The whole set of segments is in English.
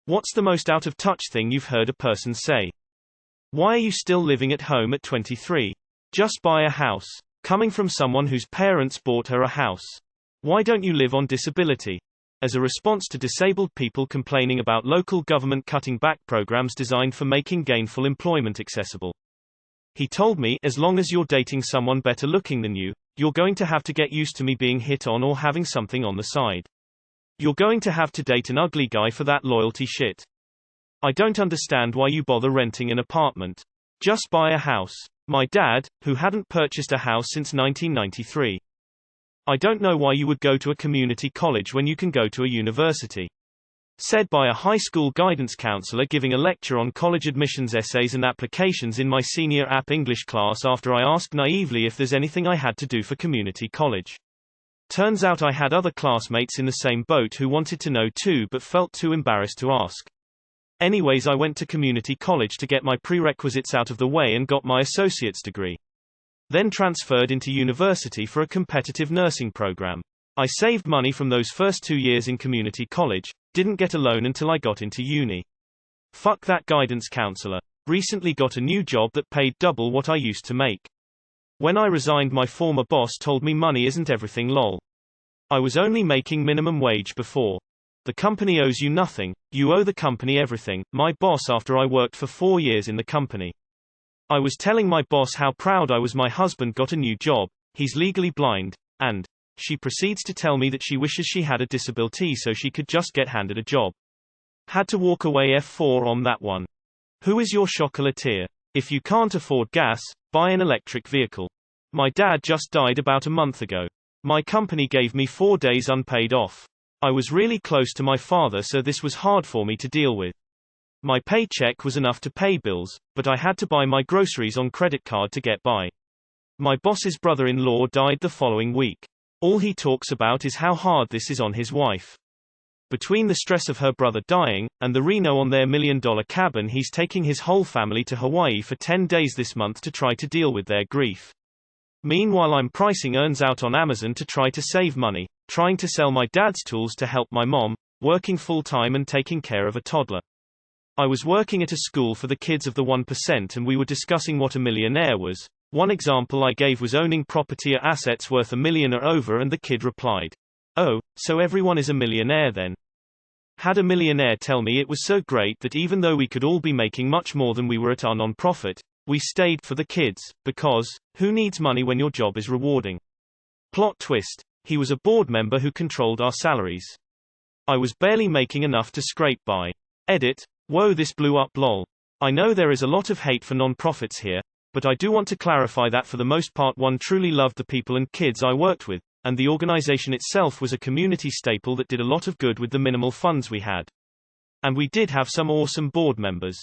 What's the most out-of-touch thing you've heard a person say? Why are you still living at home at 23? Just buy a house. Coming from someone whose parents bought her a house. Why don't you live on disability? As a response to disabled people complaining about local government cutting back programs designed for making gainful employment accessible. He told me, as long as you're dating someone better looking than you, you're going to have to get used to me being hit on or having something on the side. You're going to have to date an ugly guy for that loyalty shit. I don't understand why you bother renting an apartment. Just buy a house. My dad, who hadn't purchased a house since 1993. I don't know why you would go to a community college when you can go to a university. Said by a high school guidance counselor giving a lecture on college admissions essays and applications in my senior app English class after I asked naively if there's anything I had to do for community college. Turns out I had other classmates in the same boat who wanted to know too but felt too embarrassed to ask. Anyways, I went to community college to get my prerequisites out of the way and got my associate's degree. Then transferred into university for a competitive nursing program. I saved money from those first 2 years in community college, didn't get a loan until I got into uni. Fuck that guidance counselor. Recently got a new job that paid double what I used to make. When I resigned, my former boss told me money isn't everything lol. I was only making minimum wage before. The company owes you nothing, you owe the company everything, my boss after I worked for 4 years in the company. I was telling my boss how proud I was my husband got a new job, he's legally blind, and she proceeds to tell me that she wishes she had a disability so she could just get handed a job. Had to walk away F4 on that one. Who is your chocolatier? If you can't afford gas, buy an electric vehicle. My dad just died about a month ago. My company gave me 4 days unpaid off. I was really close to my father, so this was hard for me to deal with. My paycheck was enough to pay bills, but I had to buy my groceries on credit card to get by. My boss's brother-in-law died the following week. All he talks about is how hard this is on his wife. Between the stress of her brother dying, and the reno on their $1 million cabin, he's taking his whole family to Hawaii for 10 days this month to try to deal with their grief. Meanwhile, I'm pricing urns out on Amazon to try to save money, trying to sell my dad's tools to help my mom, working full-time and taking care of a toddler. I was working at a school for the kids of the 1% and we were discussing what a millionaire was. One example I gave was owning property or assets worth $1 million or over, and the kid replied, "Oh, so everyone is a millionaire then?" Had a millionaire tell me it was so great that even though we could all be making much more than we were at our non-profit, we stayed for the kids, because, who needs money when your job is rewarding? Plot twist. He was a board member who controlled our salaries. I was barely making enough to scrape by. Edit. Whoa, this blew up lol. I know there is a lot of hate for non-profits here, but I do want to clarify that for the most part one truly loved the people and kids I worked with, and the organization itself was a community staple that did a lot of good with the minimal funds we had. And we did have some awesome board members.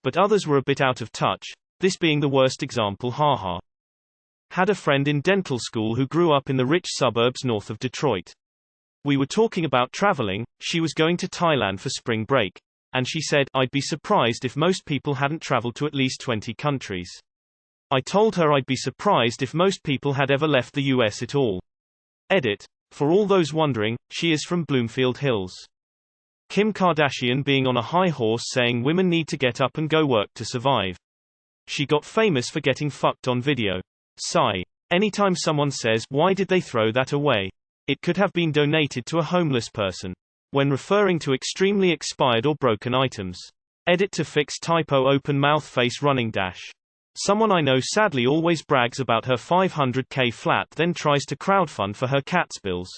But others were a bit out of touch, this being the worst example, haha. Had a friend in dental school who grew up in the rich suburbs north of Detroit. We were talking about traveling, she was going to Thailand for spring break. And she said, I'd be surprised if most people hadn't traveled to at least 20 countries. I told her I'd be surprised if most people had ever left the US at all. Edit. For all those wondering, she is from Bloomfield Hills. Kim Kardashian being on a high horse saying women need to get up and go work to survive. She got famous for getting fucked on video. Sigh. Anytime someone says, why did they throw that away? It could have been donated to a homeless person. When referring to extremely expired or broken items. Edit to fix typo, open mouth face running dash. Someone I know sadly always brags about her $500K flat, then tries to crowdfund for her cat's bills.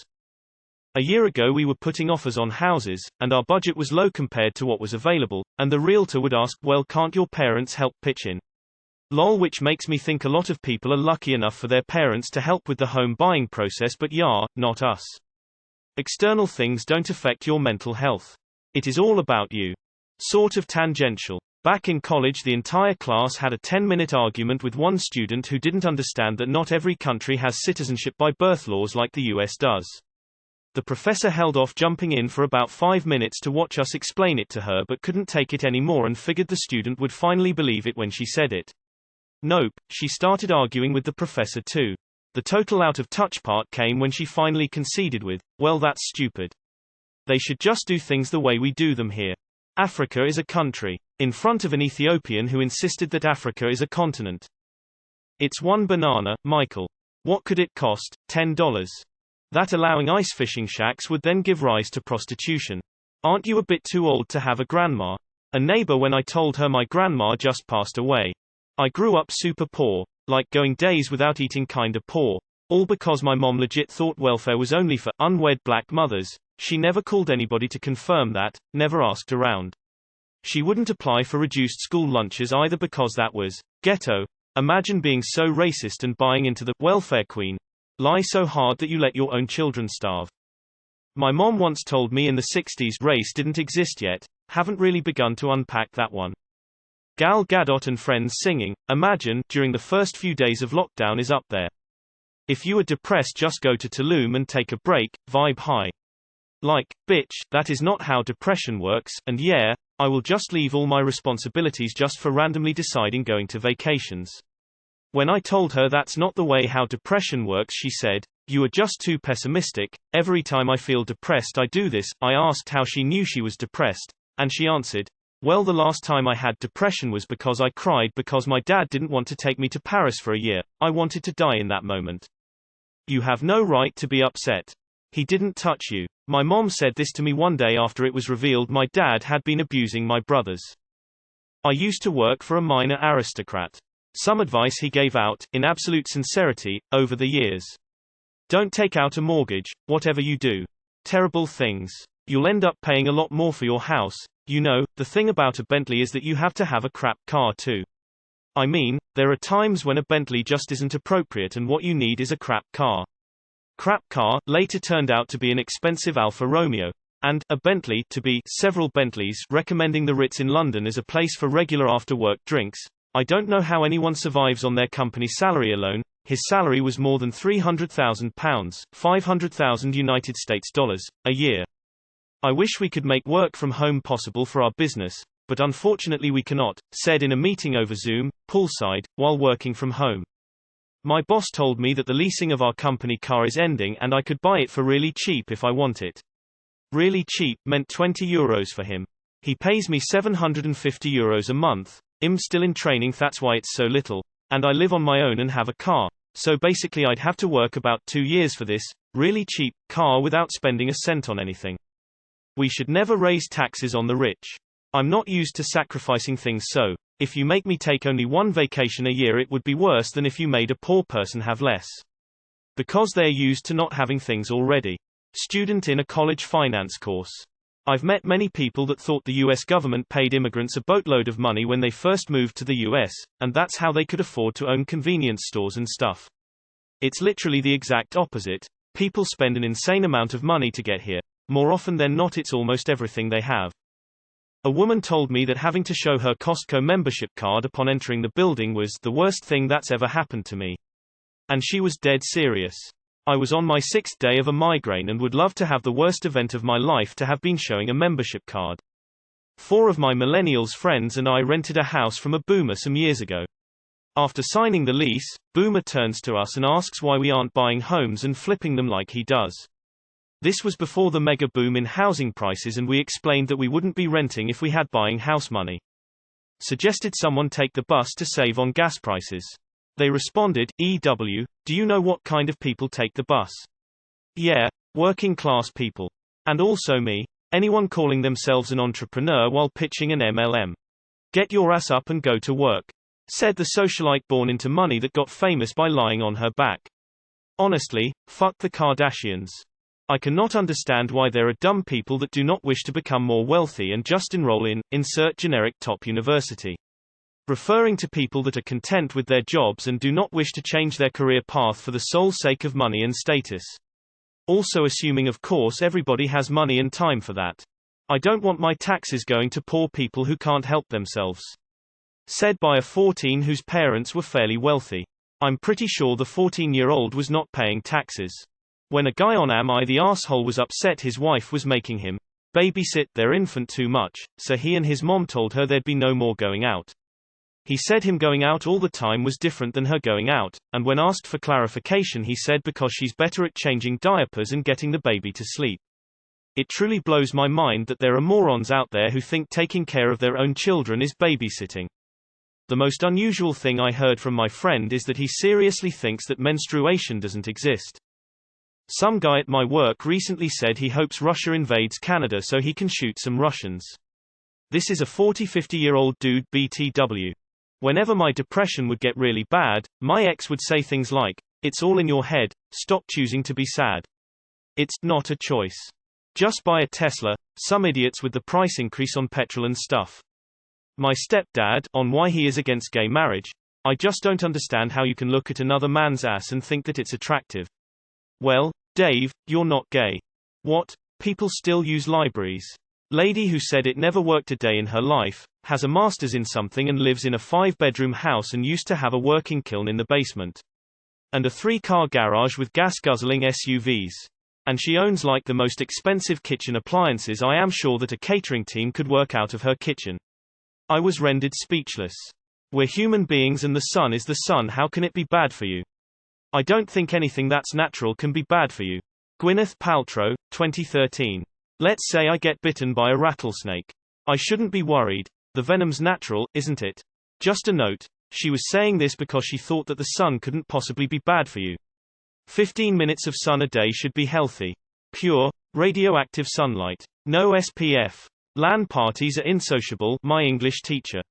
A year ago we were putting offers on houses, and our budget was low compared to what was available, and the realtor would ask, well, can't your parents help pitch in? Lol, which makes me think a lot of people are lucky enough for their parents to help with the home buying process, but yeah, not us. External things don't affect your mental health. It is all about you. Sort of tangential. Back in college, the entire class had a 10-minute argument with one student who didn't understand that not every country has citizenship by birth laws like the US does. The professor held off jumping in for about 5 minutes to watch us explain it to her, but couldn't take it anymore and figured the student would finally believe it when she said it. Nope, she started arguing with the professor too. The total out of touch part came when she finally conceded with, well, that's stupid. They should just do things the way we do them here. Africa is a country. In front of an Ethiopian who insisted that Africa is a continent. It's one banana, Michael. What could it cost? $10. That allowing ice fishing shacks would then give rise to prostitution. Aren't you a bit too old to have a grandma? A neighbor when I told her my grandma just passed away. I grew up super poor, like going days without eating kinda poor. All because my mom legit thought welfare was only for unwed black mothers. She never called anybody to confirm that, never asked around. She wouldn't apply for reduced school lunches either because that was ghetto. Imagine being so racist and buying into the welfare queen lie so hard that you let your own children starve. My mom once told me in the 60s race didn't exist yet. Haven't really begun to unpack that one. Gal Gadot and friends singing Imagine during the first few days of lockdown is up there. If you are depressed, just go to Tulum and take a break, vibe high. Like, bitch, that is not how depression works, and yeah, I will just leave all my responsibilities just for randomly deciding going to vacations. When I told her that's not the way how depression works, she said, you are just too pessimistic. Every time I feel depressed I do this. I asked how she knew she was depressed, and she answered, well, the last time I had depression was because I cried because my dad didn't want to take me to Paris for a year. I wanted to die in that moment. You have no right to be upset. He didn't touch you. My mom said this to me one day after it was revealed my dad had been abusing my brothers. I used to work for a minor aristocrat. Some advice he gave out, in absolute sincerity, over the years. Don't take out a mortgage, whatever you do. Terrible things. You'll end up paying a lot more for your house. You know, the thing about a Bentley is that you have to have a crap car too. I mean, there are times when a Bentley just isn't appropriate and what you need is a crap car. Crap car later turned out to be an expensive Alfa Romeo, and a Bentley to be several Bentleys, recommending the Ritz in London as a place for regular after-work drinks. I don't know how anyone survives on their company salary alone. His salary was more than £300,000, $500,000 United States dollars, a year. I wish we could make work from home possible for our business, but unfortunately we cannot, said in a meeting over Zoom, poolside, while working from home. My boss told me that the leasing of our company car is ending and I could buy it for really cheap if I want it. Really cheap meant €20 for him. He pays me €750 a month. I'm still in training, that's why it's so little. And I live on my own and have a car. So basically I'd have to work about 2 years for this really cheap car without spending a cent on anything. We should never raise taxes on the rich. I'm not used to sacrificing things, so if you make me take only one vacation a year it would be worse than if you made a poor person have less. Because they are used to not having things already. Student in a college finance course. I've met many people that thought the US government paid immigrants a boatload of money when they first moved to the US, and that's how they could afford to own convenience stores and stuff. It's literally the exact opposite. People spend an insane amount of money to get here. More often than not it's almost everything they have. A woman told me that having to show her Costco membership card upon entering the building was the worst thing that's ever happened to me. And she was dead serious. I was on my 6th day of a migraine and would love to have the worst event of my life to have been showing a membership card. 4 of my millennials friends and I rented a house from a boomer some years ago. After signing the lease, boomer turns to us and asks why we aren't buying homes and flipping them like he does. This was before the mega boom in housing prices and we explained that we wouldn't be renting if we had buying house money. Suggested someone take the bus to save on gas prices. They responded, EW, do you know what kind of people take the bus? Yeah, working class people. And also me. Anyone calling themselves an entrepreneur while pitching an MLM. Get your ass up and go to work. Said the socialite born into money that got famous by lying on her back. Honestly, fuck the Kardashians. I cannot understand why there are dumb people that do not wish to become more wealthy and just enroll in, insert generic top university. Referring to people that are content with their jobs and do not wish to change their career path for the sole sake of money and status. Also assuming of course everybody has money and time for that. I don't want my taxes going to poor people who can't help themselves. Said by a 14 whose parents were fairly wealthy. I'm pretty sure the 14-year-old was not paying taxes. When a guy on Am I the Arsehole was upset his wife was making him babysit their infant too much, so he and his mom told her there'd be no more going out. He said him going out all the time was different than her going out, and when asked for clarification he said because she's better at changing diapers and getting the baby to sleep. It truly blows my mind that there are morons out there who think taking care of their own children is babysitting. The most unusual thing I heard from my friend is that he seriously thinks that menstruation doesn't exist. Some guy at my work recently said he hopes Russia invades Canada so he can shoot some Russians. This is a 40-50-year-old dude BTW. Whenever my depression would get really bad, my ex would say things like, "It's all in your head, stop choosing to be sad. It's not a choice. Just buy a Tesla, some idiots with the price increase on petrol and stuff." My stepdad, on why he is against gay marriage: "I just don't understand how you can look at another man's ass and think that it's attractive." Well, Dave, you're not gay. What? People still use libraries. Lady who said it never worked a day in her life, has a master's in something and lives in a 5-bedroom house and used to have a working kiln in the basement. And a 3-car garage with gas-guzzling SUVs. And she owns like the most expensive kitchen appliances I am sure that a catering team could work out of her kitchen. I was rendered speechless. We're human beings and the sun is the sun. How can it be bad for you? I don't think anything that's natural can be bad for you. Gwyneth Paltrow, 2013. Let's say I get bitten by a rattlesnake. I shouldn't be worried. The venom's natural, isn't it? Just a note. She was saying this because she thought that the sun couldn't possibly be bad for you. 15 minutes of sun a day should be healthy. Pure, radioactive sunlight. No SPF. LAN parties are insociable, my English teacher.